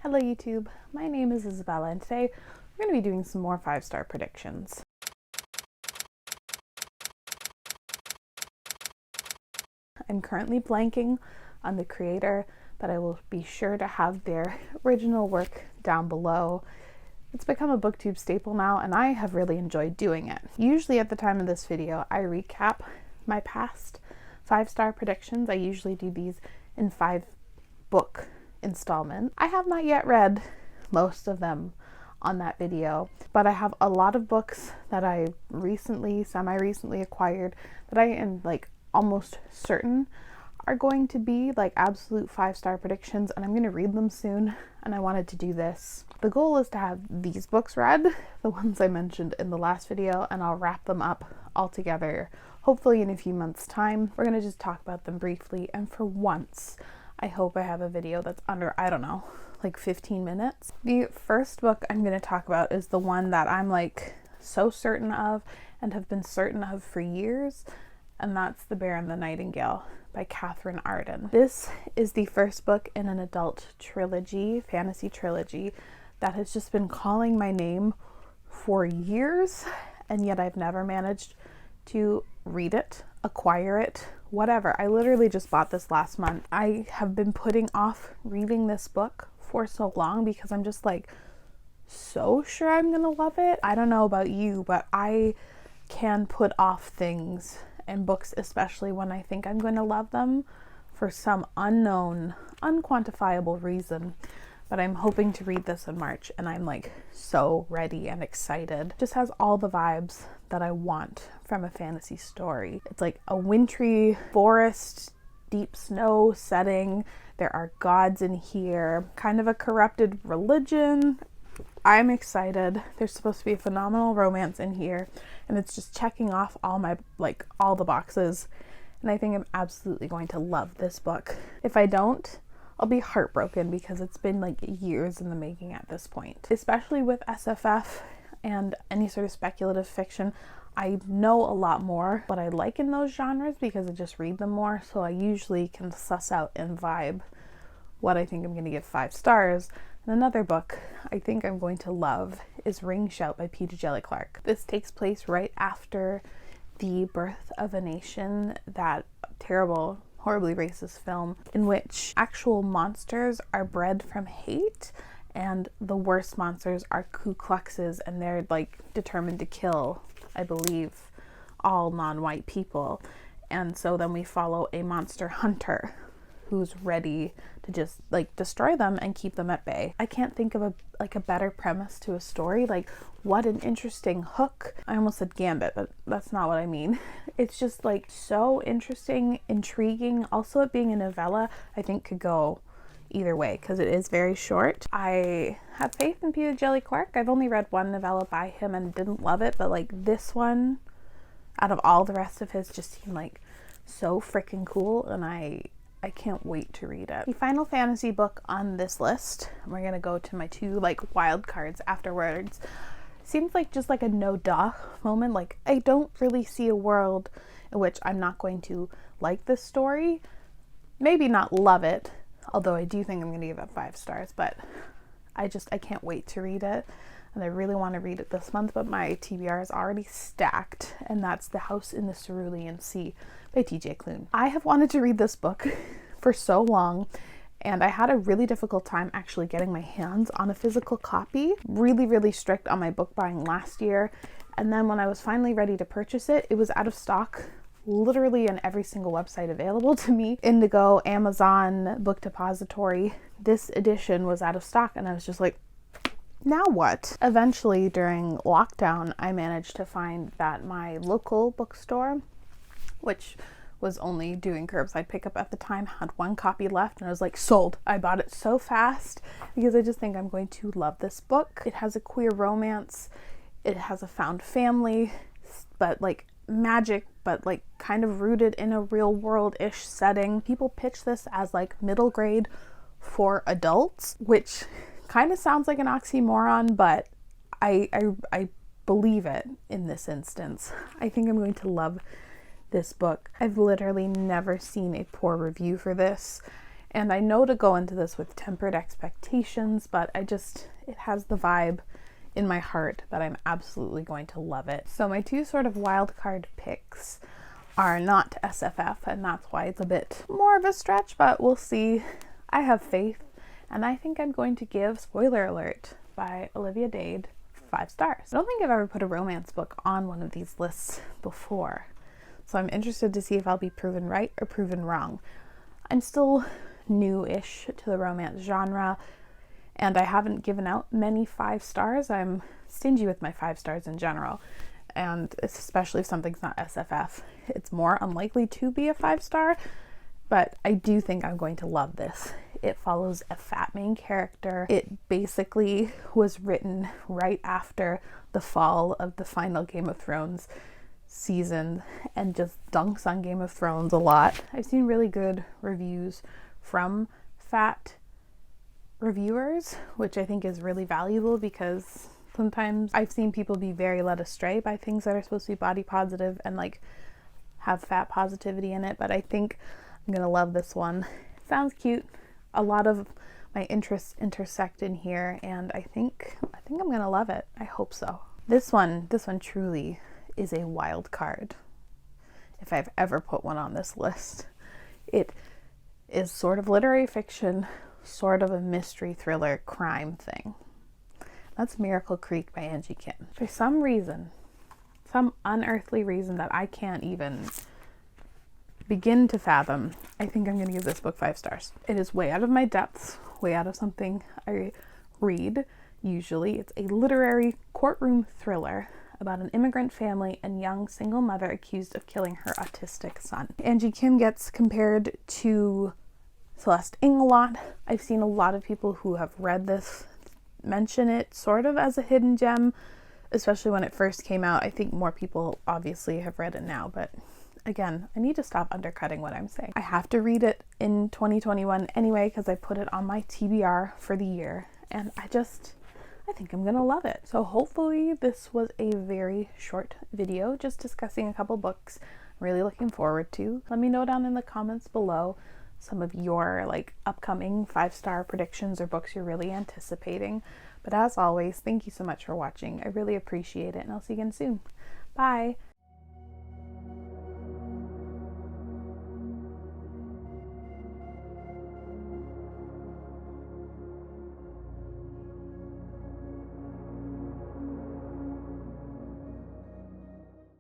Hello YouTube, my name is Isabella and today we're going to be doing some more 5-star predictions. I'm currently blanking on the creator, but I will be sure to have their original work down below. It's become a booktube staple now and I have really enjoyed doing it. Usually at the time of this video I recap my past 5-star predictions. I usually do these in 5-book installment. I have not yet read most of them on that video, but I have a lot of books that I semi-recently acquired that I am like almost certain are going to be like absolute 5-star predictions, and I'm going to read them soon, and I wanted to do this. The goal is to have these books read, the ones I mentioned in the last video, and I'll wrap them up all together hopefully in a few months' time. We're going to just talk about them briefly, and for once I hope I have a video that's under, I don't know, like 15 minutes. The first book I'm going to talk about is the one that I'm like so certain of and have been certain of for years, and that's The Bear and the Nightingale by Catherine Arden. This is the first book in an adult trilogy, fantasy trilogy, that has just been calling my name for years, and yet I've never managed to read it, acquire it, whatever. I literally just bought this last month. I have been putting off reading this book for so long because I'm just like so sure I'm gonna love it. I don't know about you, but I can put off things and books, especially when I think I'm going to love them, for some unknown, unquantifiable reason. But I'm hoping to read this in March and I'm like so ready and excited. Just has all the vibes that I want from a fantasy story. It's like a wintry forest, deep snow setting. There are gods in here, kind of a corrupted religion. I'm excited. There's supposed to be a phenomenal romance in here, and it's just checking off all the boxes, and I think I'm absolutely going to love this book. If I don't, I'll be heartbroken because it's been like years in the making at this point. Especially with SFF and any sort of speculative fiction, I know a lot more what I like in those genres because I just read them more, so I usually can suss out and vibe what I think I'm going to give 5 stars. And another book I think I'm going to love is Ring Shout by Peter Jelly Clark. This takes place right after The Birth of a Nation, that terrible, horribly racist film in which actual monsters are bred from hate, and the worst monsters are Ku Kluxes, and they're like determined to kill, I believe, all non-white people. And so then we follow a monster hunter who's ready to just like destroy them and keep them at bay. I can't think of a better premise to a story. Like, what an interesting hook. I almost said gambit, but that's not what I mean. It's just like so interesting, intriguing. Also, it being a novella, I think could go either way because it is very short. I have faith in Peter Jelly Clark. I've only read one novella by him and didn't love it, but like this one, out of all the rest of his, just seemed like so freaking cool, and I can't wait to read it. The final fantasy book on this list, and we're gonna go to my 2 like Wildcards afterwards, seems like just like a no duh moment. Like, I don't really see a world in which I'm not going to like this story. Maybe not love it, although I do think I'm gonna give it 5 stars, but I can't wait to read it. And I really want to read it this month, but my TBR is already stacked, and that's The House in the Cerulean Sea by TJ Klune. I have wanted to read this book for so long, and I had a really difficult time actually getting my hands on a physical copy. Really, really strict on my book buying last year. And then when I was finally ready to purchase it, it was out of stock literally on every single website available to me. Indigo, Amazon, Book Depository. This edition was out of stock, and I was just like, now what? Eventually, during lockdown, I managed to find that my local bookstore, which was only doing curbside pickup at the time, had 1 copy left, and I was like, sold. I bought it so fast because I just think I'm going to love this book. It has a queer romance. It has a found family, but like magic, but like kind of rooted in a real world-ish setting. People pitch this as like middle grade for adults, which kind of sounds like an oxymoron, but I believe it in this instance. I think I'm going to love this book. I've literally never seen a poor review for this, And I know to go into this with tempered expectations, but it has the vibe in my heart that I'm absolutely going to love it. So my two sort of wildcard picks are not SFF, and that's why it's a bit more of a stretch, but we'll see. I have faith, and I think I'm going to give Spoiler Alert by Olivia Dade 5 stars. I don't think I've ever put a romance book on one of these lists before, so I'm interested to see if I'll be proven right or proven wrong. I'm still new-ish to the romance genre, and I haven't given out many 5 stars. I'm stingy with my 5 stars in general, and especially if something's not SFF, it's more unlikely to be a 5 star, but I do think I'm going to love this. It follows a fat main character. It basically was written right after the fall of the final Game of Thrones season and just dunks on Game of Thrones a lot. I've seen really good reviews from fat reviewers, which I think is really valuable, because sometimes I've seen people be very led astray by things that are supposed to be body positive and like have fat positivity in it, but I think I'm gonna love this one. It sounds cute. A lot of my interests intersect in here, and I think I'm gonna love it. I hope so. This one truly is a wild card, if I've ever put one on this list. It is sort of literary fiction, sort of a mystery thriller crime thing. That's Miracle Creek by Angie Kim. For some reason, some unearthly reason that I can't even begin to fathom, I think I'm going to give this book 5 stars. It is way out of my depths, way out of something I read usually. It's a literary courtroom thriller about an immigrant family and young single mother accused of killing her autistic son. Angie Kim gets compared to Celeste Ng a lot. I've seen a lot of people who have read this mention it sort of as a hidden gem, especially when it first came out. I think more people obviously have read it now, but again, I need to stop undercutting what I'm saying. I have to read it in 2021 anyway, because I put it on my TBR for the year, and I think I'm gonna love it. So hopefully this was a very short video just discussing a couple books I'm really looking forward to. Let me know down in the comments below some of your like upcoming 5-star predictions or books you're really anticipating. But as always, thank you so much for watching. I really appreciate it, and I'll see you again soon. Bye!